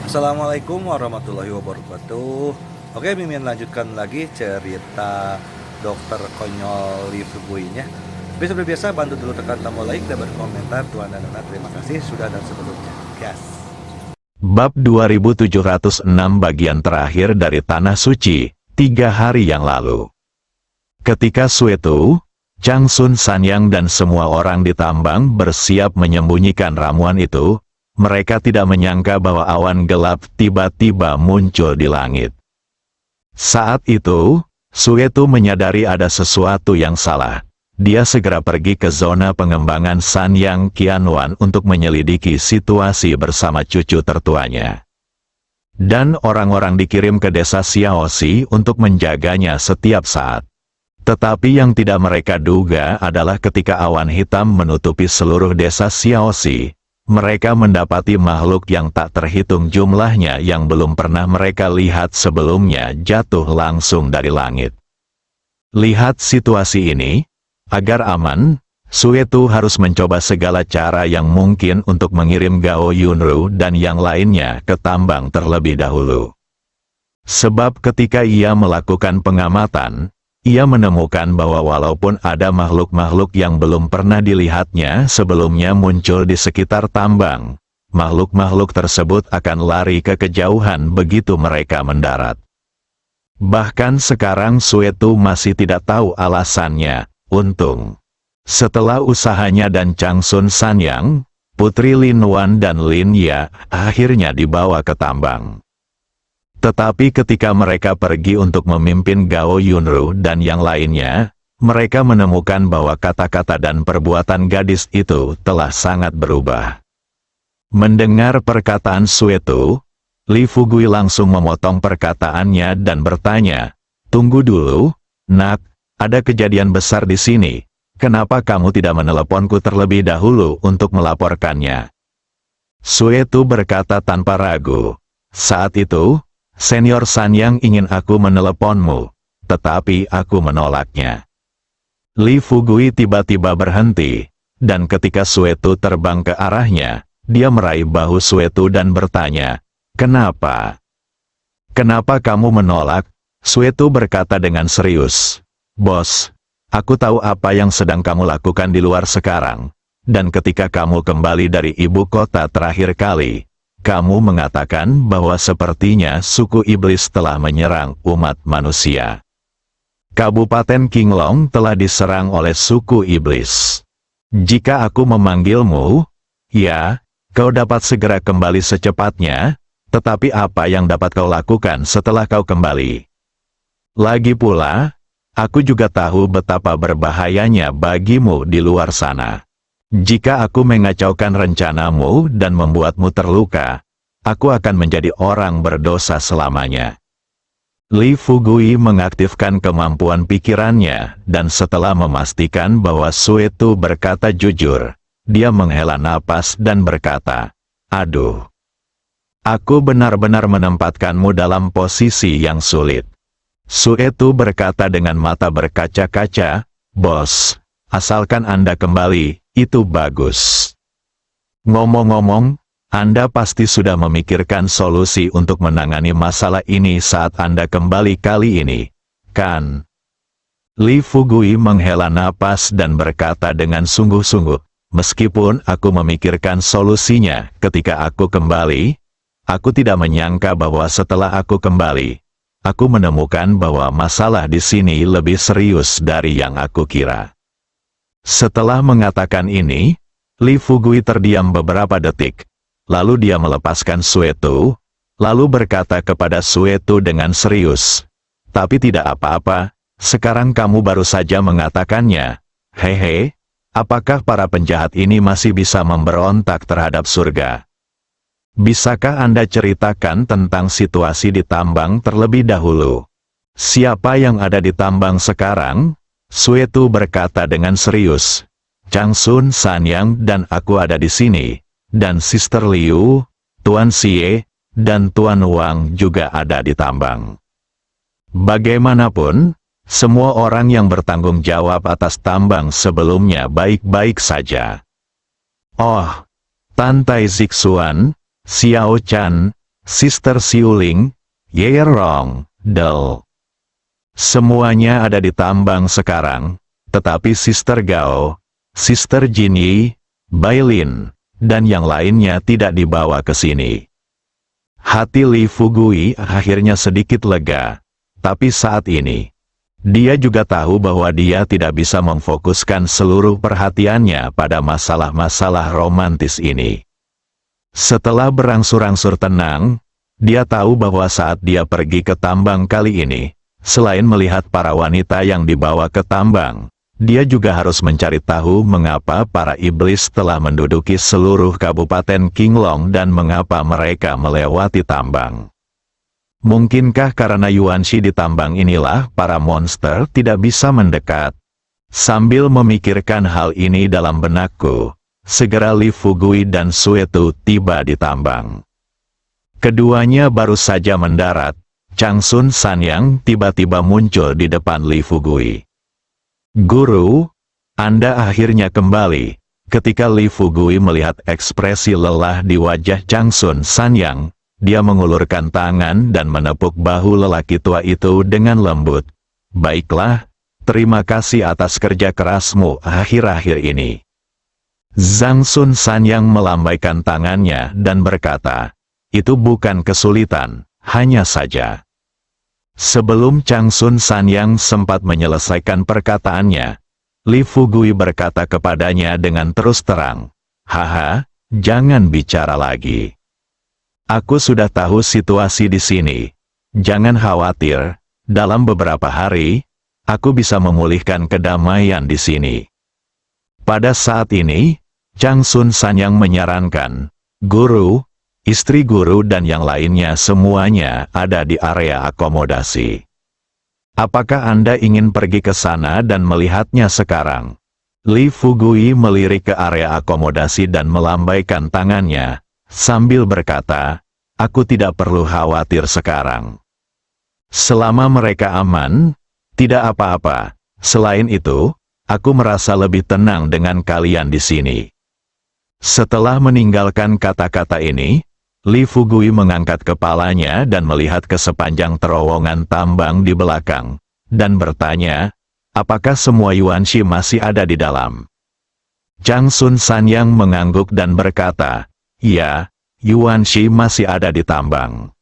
Assalamualaikum warahmatullahi wabarakatuh. Oke, Mimin lanjutkan lagi cerita dokter konyol Lee Fugui-nya. Tapi seperti biasa, bantu dulu tekan tombol like dan berkomentar. Tuan dan Nona, terima kasih sudah dan sebelumnya. Gas. Bab 2706 bagian terakhir dari Tanah Suci, 3 hari yang lalu. Ketika Suetu, Changsun Sanyang dan semua orang di tambang bersiap menyembunyikan ramuan itu, mereka tidak menyangka bahwa awan gelap tiba-tiba muncul di langit. Saat itu, Suetu menyadari ada sesuatu yang salah. Dia segera pergi ke zona pengembangan Sanyang Qianwan untuk menyelidiki situasi bersama cucu tertuanya. Dan orang-orang dikirim ke desa Xiaoxi untuk menjaganya setiap saat. Tetapi yang tidak mereka duga adalah ketika awan hitam menutupi seluruh desa Xiaoxi, mereka mendapati makhluk yang tak terhitung jumlahnya yang belum pernah mereka lihat sebelumnya jatuh langsung dari langit. Lihat situasi ini. Agar aman, Suetu harus mencoba segala cara yang mungkin untuk mengirim Gao Yunru dan yang lainnya ke tambang terlebih dahulu. Sebab ketika ia melakukan pengamatan, ia menemukan bahwa walaupun ada makhluk-makhluk yang belum pernah dilihatnya sebelumnya muncul di sekitar tambang, makhluk-makhluk tersebut akan lari ke kejauhan begitu mereka mendarat. Bahkan sekarang Suetu masih tidak tahu alasannya. Untung, setelah usahanya dan Changsun Sanyang, Putri Lin Wan dan Lin Ya akhirnya dibawa ke tambang. Tetapi ketika mereka pergi untuk memimpin Gao Yunru dan yang lainnya, mereka menemukan bahwa kata-kata dan perbuatan gadis itu telah sangat berubah. Mendengar perkataan Suetu, Li Fugui langsung memotong perkataannya dan bertanya, "Tunggu dulu, Nak. Ada kejadian besar di sini. Kenapa kamu tidak meneleponku terlebih dahulu untuk melaporkannya?" Suetu berkata tanpa ragu, "Saat itu, Senior Sanyang ingin aku meneleponmu, tetapi aku menolaknya." Li Fugui tiba-tiba berhenti, dan ketika Suetu terbang ke arahnya, dia meraih bahu Suetu dan bertanya, "Kenapa? Kenapa kamu menolak?" Suetu berkata dengan serius, "Bos, aku tahu apa yang sedang kamu lakukan di luar sekarang, dan ketika kamu kembali dari ibu kota terakhir kali, kamu mengatakan bahwa sepertinya suku iblis telah menyerang umat manusia. Kabupaten Qinglong telah diserang oleh suku iblis. Jika aku memanggilmu, ya, kau dapat segera kembali secepatnya, tetapi apa yang dapat kau lakukan setelah kau kembali? Lagi pula, aku juga tahu betapa berbahayanya bagimu di luar sana. Jika aku mengacaukan rencanamu dan membuatmu terluka, aku akan menjadi orang berdosa selamanya." Li Fugui mengaktifkan kemampuan pikirannya, dan setelah memastikan bahwa Suetu berkata jujur, dia menghela napas dan berkata, "Aduh, aku benar-benar menempatkanmu dalam posisi yang sulit." Suetu berkata dengan mata berkaca-kaca, "Bos, asalkan Anda kembali, itu bagus. Ngomong-ngomong, Anda pasti sudah memikirkan solusi untuk menangani masalah ini saat Anda kembali kali ini, kan?" Li Fugui menghela napas dan berkata dengan sungguh-sungguh, "Meskipun aku memikirkan solusinya ketika aku kembali, aku tidak menyangka bahwa setelah aku kembali, aku menemukan bahwa masalah di sini lebih serius dari yang aku kira." Setelah mengatakan ini, Li Fugui terdiam beberapa detik. Lalu dia melepaskan Suetu, lalu berkata kepada Suetu dengan serius, "Tapi tidak apa-apa, sekarang kamu baru saja mengatakannya. Hehe, apakah para penjahat ini masih bisa memberontak terhadap surga? Bisakah Anda ceritakan tentang situasi di tambang terlebih dahulu? Siapa yang ada di tambang sekarang?" Suetu berkata dengan serius, "Changsun Sanyang dan aku ada di sini, dan Sister Liu, Tuan Xie, dan Tuan Wang juga ada di tambang. Bagaimanapun, semua orang yang bertanggung jawab atas tambang sebelumnya baik-baik saja. Oh, Tantai Zixuan, Xiao Chan, Sister Xiuling, Ye Rong, Del. Semuanya ada di tambang sekarang, tetapi Sister Gao, Sister Jinyi, Bailin, dan yang lainnya tidak dibawa ke sini. Hati Li Fugui akhirnya sedikit lega, tapi saat ini, dia juga tahu bahwa dia tidak bisa memfokuskan seluruh perhatiannya pada masalah-masalah romantis ini. Setelah berangsur-angsur tenang, dia tahu bahwa saat dia pergi ke tambang kali ini, selain melihat para wanita yang dibawa ke tambang, dia juga harus mencari tahu mengapa para iblis telah menduduki seluruh kabupaten Qinglong dan mengapa mereka melewati tambang. Mungkinkah karena Yuanxi di tambang inilah para monster tidak bisa mendekat? Sambil memikirkan hal ini dalam benakku, segera Li Fugui dan Suetu tiba di tambang. Keduanya baru saja mendarat, Changsun Sanyang tiba-tiba muncul di depan Li Fugui. "Guru, Anda akhirnya kembali." Ketika Li Fugui melihat ekspresi lelah di wajah Changsun Sanyang, dia mengulurkan tangan dan menepuk bahu lelaki tua itu dengan lembut. "Baiklah, terima kasih atas kerja kerasmu akhir-akhir ini." Zhang Sun Sanyang melambaikan tangannya dan berkata, "Itu bukan kesulitan, hanya saja." Sebelum Changsun Sanyang sempat menyelesaikan perkataannya, Li Fugui berkata kepadanya dengan terus terang, "Haha, jangan bicara lagi. Aku sudah tahu situasi di sini. Jangan khawatir, dalam beberapa hari, aku bisa memulihkan kedamaian di sini." Pada saat ini, Changsun Sanyang menyarankan, "Guru, istri guru dan yang lainnya semuanya ada di area akomodasi. Apakah Anda ingin pergi ke sana dan melihatnya sekarang?" Li Fugui melirik ke area akomodasi dan melambaikan tangannya, sambil berkata, "Aku tidak perlu khawatir sekarang. Selama mereka aman, tidak apa-apa. Selain itu, aku merasa lebih tenang dengan kalian di sini." Setelah meninggalkan kata-kata ini, Li Fugui mengangkat kepalanya dan melihat ke sepanjang terowongan tambang di belakang, dan bertanya, "Apakah semua Yuanxi masih ada di dalam?" Changsun Sanyang mengangguk dan berkata, "Ya, Yuanxi masih ada di tambang."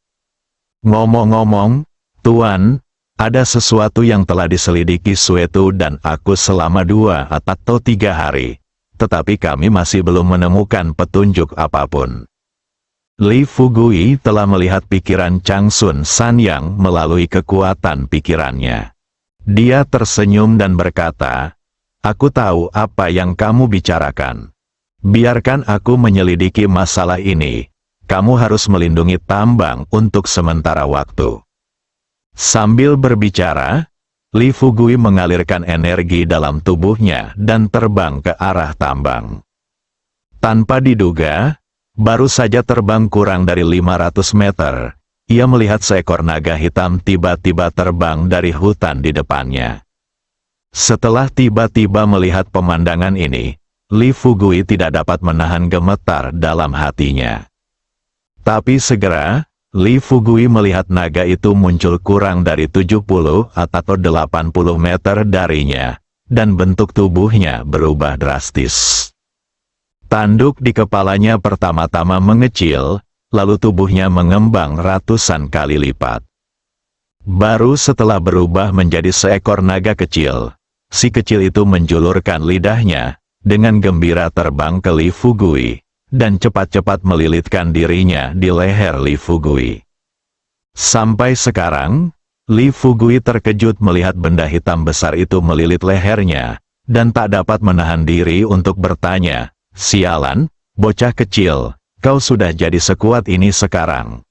"Ngomong-ngomong, Tuan, ada sesuatu yang telah diselidiki Suetu dan aku selama 2 atau 3 hari, tetapi kami masih belum menemukan petunjuk apapun." Li Fugui telah melihat pikiran Changsun Sanyang melalui kekuatan pikirannya. Dia tersenyum dan berkata, "Aku tahu apa yang kamu bicarakan. Biarkan aku menyelidiki masalah ini. Kamu harus melindungi tambang untuk sementara waktu." Sambil berbicara, Li Fugui mengalirkan energi dalam tubuhnya dan terbang ke arah tambang. Tanpa diduga, baru saja terbang kurang dari 500 meter, ia melihat seekor naga hitam tiba-tiba terbang dari hutan di depannya. Setelah tiba-tiba melihat pemandangan ini, Li Fugui tidak dapat menahan gemetar dalam hatinya. Tapi segera, Li Fugui melihat naga itu muncul kurang dari 70 atau 80 meter darinya, dan bentuk tubuhnya berubah drastis. Tanduk di kepalanya pertama-tama mengecil, lalu tubuhnya mengembang ratusan kali lipat. Baru setelah berubah menjadi seekor naga kecil, si kecil itu menjulurkan lidahnya, dengan gembira terbang ke Li Fugui, dan cepat-cepat melilitkan dirinya di leher Li Fugui. Sampai sekarang, Li Fugui terkejut melihat benda hitam besar itu melilit lehernya, dan tak dapat menahan diri untuk bertanya, "Sialan, bocah kecil, kau sudah jadi sekuat ini sekarang."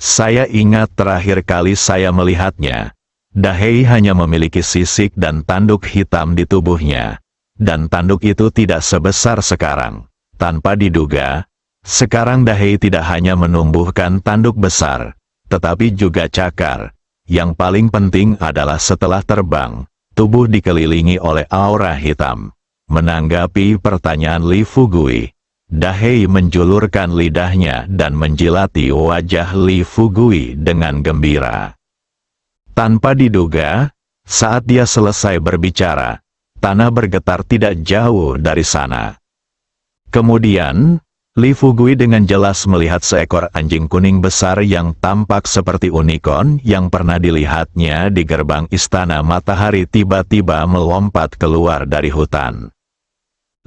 Saya ingat terakhir kali saya melihatnya, Dahei hanya memiliki sisik dan tanduk hitam di tubuhnya, dan tanduk itu tidak sebesar sekarang. Tanpa diduga, sekarang Dahei tidak hanya menumbuhkan tanduk besar, tetapi juga cakar. Yang paling penting adalah setelah terbang, tubuh dikelilingi oleh aura hitam. Menanggapi pertanyaan Li Fugui, Dahei menjulurkan lidahnya dan menjilati wajah Li Fugui dengan gembira. Tanpa diduga, saat dia selesai berbicara, tanah bergetar tidak jauh dari sana. Kemudian, Li Fugui dengan jelas melihat seekor anjing kuning besar yang tampak seperti unicorn yang pernah dilihatnya di gerbang istana matahari tiba-tiba melompat keluar dari hutan.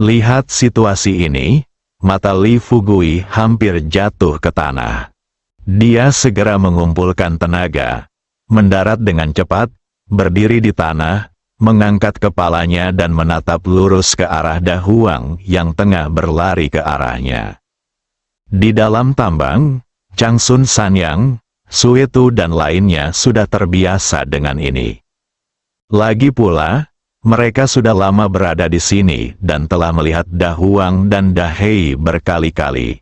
Lihat situasi ini, mata Li Fugui hampir jatuh ke tanah. Dia segera mengumpulkan tenaga, mendarat dengan cepat, berdiri di tanah, mengangkat kepalanya dan menatap lurus ke arah Da Huang yang tengah berlari ke arahnya. Di dalam tambang, Changsun Sanyang, Suetu dan lainnya sudah terbiasa dengan ini. Lagi pula, mereka sudah lama berada di sini dan telah melihat Da Huang dan Dahei berkali-kali.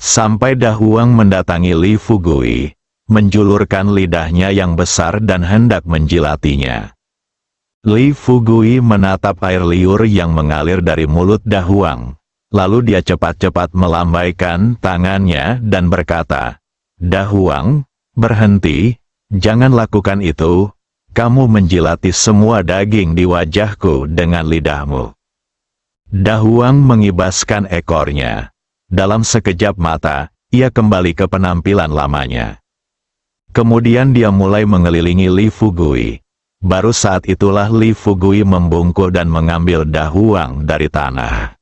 Sampai Da Huang mendatangi Li Fugui, menjulurkan lidahnya yang besar dan hendak menjilatinya. Li Fugui menatap air liur yang mengalir dari mulut Da Huang. Lalu dia cepat-cepat melambaikan tangannya dan berkata, Da Huang, berhenti, jangan lakukan itu, kamu menjilati semua daging di wajahku dengan lidahmu. Da Huang mengibaskan ekornya. Dalam sekejap mata, ia kembali ke penampilan lamanya. Kemudian dia mulai mengelilingi Li Fugui. Baru saat itulah Li Fugui membungkuk dan mengambil Da Huang dari tanah.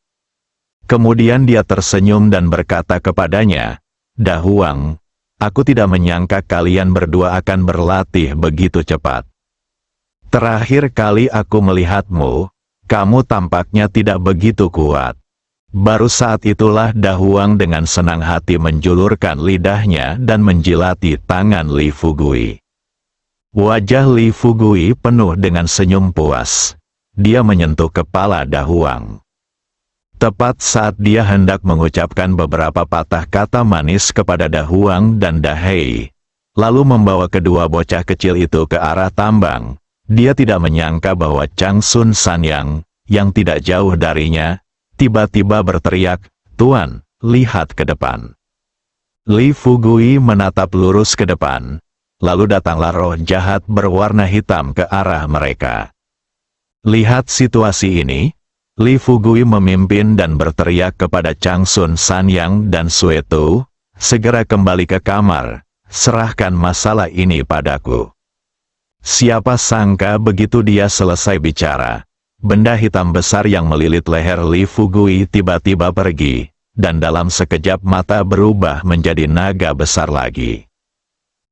Kemudian dia tersenyum dan berkata kepadanya, Da Huang, aku tidak menyangka kalian berdua akan berlatih begitu cepat. Terakhir kali aku melihatmu, kamu tampaknya tidak begitu kuat. Baru saat itulah Da Huang dengan senang hati menjulurkan lidahnya dan menjilati tangan Li Fugui. Wajah Li Fugui penuh dengan senyum puas. Dia menyentuh kepala Da Huang. Tepat saat dia hendak mengucapkan beberapa patah kata manis kepada Da Huang dan Dahei, lalu membawa kedua bocah kecil itu ke arah tambang, dia tidak menyangka bahwa Changsun Sanyang, yang tidak jauh darinya, tiba-tiba berteriak, Tuan, lihat ke depan. Li Fugui menatap lurus ke depan, lalu datanglah roh jahat berwarna hitam ke arah mereka. Lihat situasi ini, Li Fugui memimpin dan berteriak kepada Changsun Sanyang dan Suetu, segera kembali ke kamar, serahkan masalah ini padaku. Siapa sangka begitu dia selesai bicara, benda hitam besar yang melilit leher Li Fugui tiba-tiba pergi, dan dalam sekejap mata berubah menjadi naga besar lagi.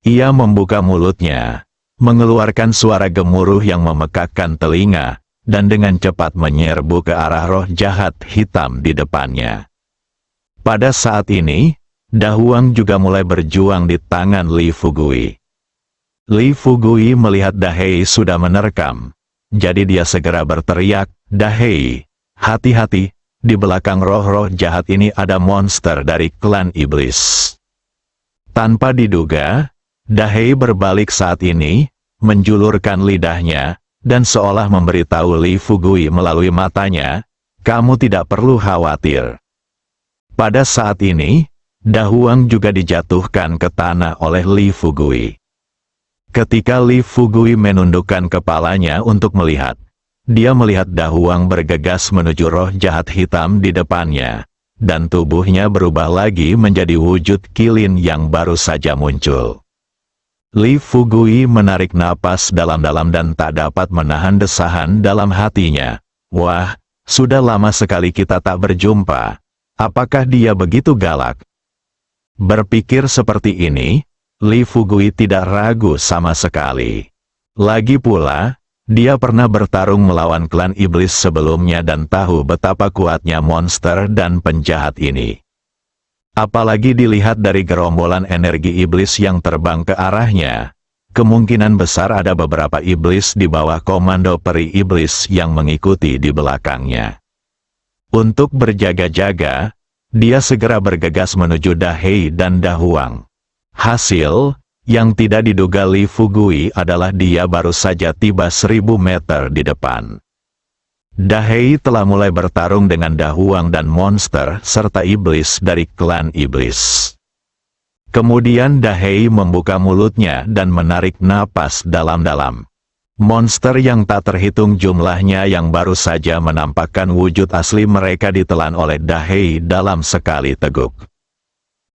Ia membuka mulutnya, mengeluarkan suara gemuruh yang memekakkan telinga, dan dengan cepat menyerbu ke arah roh jahat hitam di depannya. Pada saat ini, Da Huang juga mulai berjuang di tangan Li Fugui. Li Fugui melihat Dahei sudah menerkam, jadi dia segera berteriak, Dahei, hati-hati, di belakang roh-roh jahat ini ada monster dari klan iblis. Tanpa diduga, Dahei berbalik saat ini, menjulurkan lidahnya, dan seolah memberitahu Li Fugui melalui matanya, kamu tidak perlu khawatir. Pada saat ini, Da Huang juga dijatuhkan ke tanah oleh Li Fugui. Ketika Li Fugui menundukkan kepalanya untuk melihat, dia melihat Da Huang bergegas menuju roh jahat hitam di depannya, dan tubuhnya berubah lagi menjadi wujud kilin yang baru saja muncul. Li Fugui menarik napas dalam-dalam dan tak dapat menahan desahan dalam hatinya. Wah, sudah lama sekali kita tak berjumpa. Apakah dia begitu galak? Berpikir seperti ini, Li Fugui tidak ragu sama sekali. Lagi pula, dia pernah bertarung melawan klan iblis sebelumnya dan tahu betapa kuatnya monster dan penjahat ini. Apalagi dilihat dari gerombolan energi iblis yang terbang ke arahnya, kemungkinan besar ada beberapa iblis di bawah komando peri iblis yang mengikuti di belakangnya. Untuk berjaga-jaga, dia segera bergegas menuju Dahei dan Da Huang. Hasil, yang tidak diduga Li Fugui adalah dia baru saja tiba 1000 meter di depan. Dahei telah mulai bertarung dengan Da Huang dan monster serta iblis dari klan iblis. Kemudian Dahei membuka mulutnya dan menarik napas dalam-dalam. Monster yang tak terhitung jumlahnya yang baru saja menampakkan wujud asli mereka ditelan oleh Dahei dalam sekali teguk.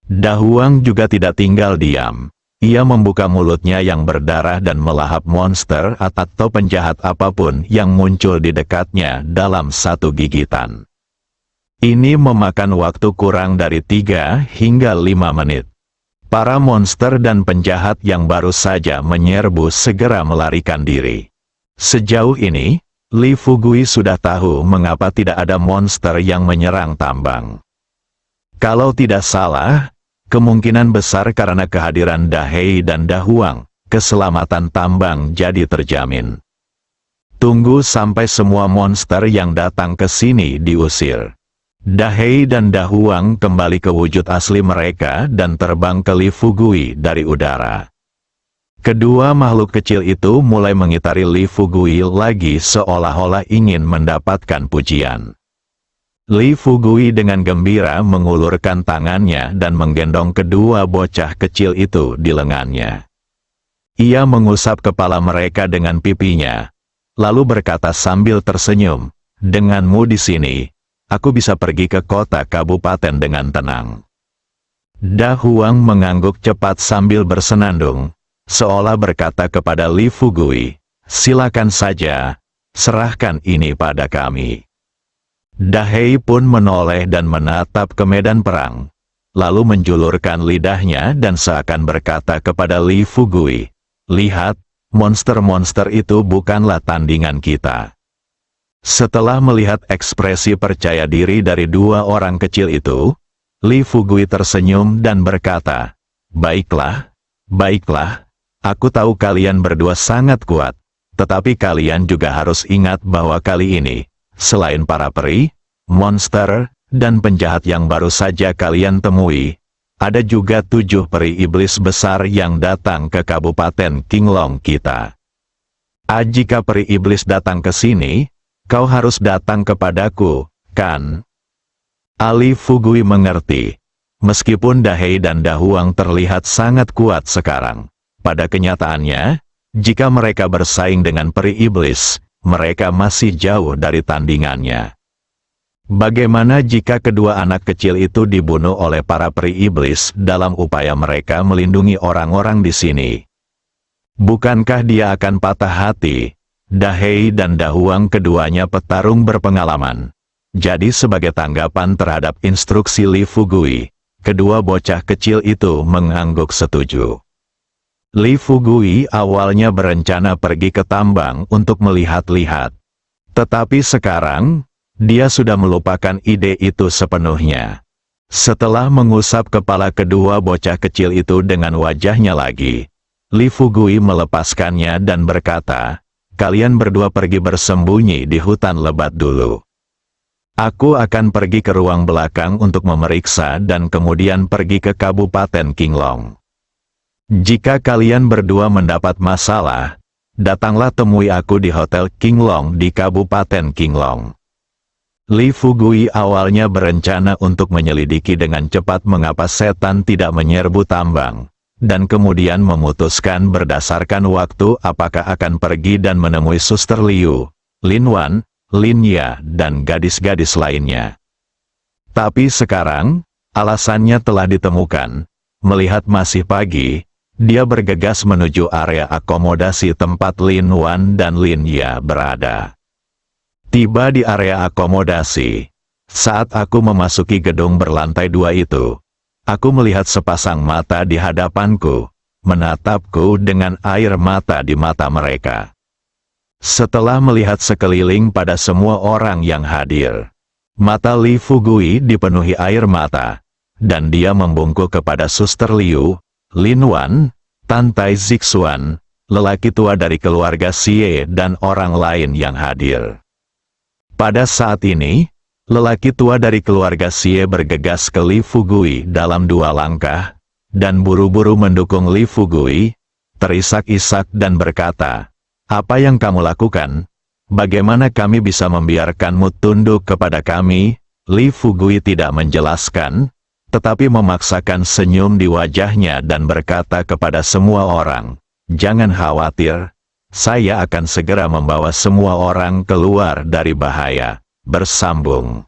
Da Huang juga tidak tinggal diam. Ia membuka mulutnya yang berdarah dan melahap monster atau penjahat apapun yang muncul di dekatnya dalam satu gigitan. Ini memakan waktu kurang dari 3 hingga 5 menit. Para monster dan penjahat yang baru saja menyerbu segera melarikan diri. Sejauh ini, Li Fugui sudah tahu mengapa tidak ada monster yang menyerang tambang. Kalau tidak salah, kemungkinan besar karena kehadiran Dahei dan Da Huang, keselamatan tambang jadi terjamin. Tunggu sampai semua monster yang datang ke sini diusir. Dahei dan Da Huang kembali ke wujud asli mereka dan terbang ke Li Fugui dari udara. Kedua makhluk kecil itu mulai mengitari Li Fugui lagi seolah-olah ingin mendapatkan pujian. Li Fugui dengan gembira mengulurkan tangannya dan menggendong kedua bocah kecil itu di lengannya. Ia mengusap kepala mereka dengan pipinya, lalu berkata sambil tersenyum, "Denganmu di sini, aku bisa pergi ke kota kabupaten dengan tenang." Da Huang mengangguk cepat sambil bersenandung, seolah berkata kepada Li Fugui, "Silakan saja, serahkan ini pada kami." Dahei pun menoleh dan menatap ke medan perang, lalu menjulurkan lidahnya dan seakan berkata kepada Li Fugui, "Lihat, monster-monster itu bukanlah tandingan kita." Setelah melihat ekspresi percaya diri dari dua orang kecil itu, Li Fugui tersenyum dan berkata, "Baiklah, baiklah, aku tahu kalian berdua sangat kuat, tetapi kalian juga harus ingat bahwa kali ini, selain para peri, monster, dan penjahat yang baru saja kalian temui, ada juga 7 peri iblis besar yang datang ke Kabupaten Qinglong kita. Jika peri iblis datang ke sini, kau harus datang kepadaku, kan?" Li Fugui mengerti. Meskipun Dahei dan Da Huang terlihat sangat kuat sekarang, pada kenyataannya, jika mereka bersaing dengan peri iblis, mereka masih jauh dari tandingannya. Bagaimana jika kedua anak kecil itu dibunuh oleh para peri iblis dalam upaya mereka melindungi orang-orang di sini? Bukankah dia akan patah hati? Dahei dan Da Huang keduanya petarung berpengalaman. Jadi sebagai tanggapan terhadap instruksi Li Fugui, kedua bocah kecil itu mengangguk setuju. Li Fugui awalnya berencana pergi ke tambang untuk melihat-lihat. Tetapi sekarang, dia sudah melupakan ide itu sepenuhnya. Setelah mengusap kepala kedua bocah kecil itu dengan wajahnya lagi, Li Fugui melepaskannya dan berkata, "Kalian berdua pergi bersembunyi di hutan lebat dulu. Aku akan pergi ke ruang belakang untuk memeriksa dan kemudian pergi ke Kabupaten Qinglong. Jika kalian berdua mendapat masalah, datanglah temui aku di Hotel Qinglong di Kabupaten Qinglong." Li Fugui awalnya berencana untuk menyelidiki dengan cepat mengapa setan tidak menyerbu tambang, dan kemudian memutuskan berdasarkan waktu apakah akan pergi dan menemui Suster Liu, Lin Wan, Lin Ya, dan gadis-gadis lainnya. Tapi sekarang, alasannya telah ditemukan. Melihat masih pagi, dia bergegas menuju area akomodasi tempat Lin Wan dan Lin Ya berada. Tiba di area akomodasi, saat aku memasuki gedung berlantai 2 itu, aku melihat sepasang mata di hadapanku, menatapku dengan air mata di mata mereka. Setelah melihat sekeliling pada semua orang yang hadir, mata Li Fugui dipenuhi air mata, dan dia membungkuk kepada Suster Liu, Lin Wan, Tantai Zixuan, lelaki tua dari keluarga Xie dan orang lain yang hadir. Pada saat ini, lelaki tua dari keluarga Xie bergegas ke Li Fugui dalam 2 langkah, dan buru-buru mendukung Li Fugui, terisak-isak dan berkata, "Apa yang kamu lakukan? Bagaimana kami bisa membiarkanmu tunduk kepada kami? Li Fugui tidak menjelaskan, tetapi memaksakan senyum di wajahnya dan berkata kepada semua orang, "Jangan khawatir, saya akan segera membawa semua orang keluar dari bahaya." Bersambung.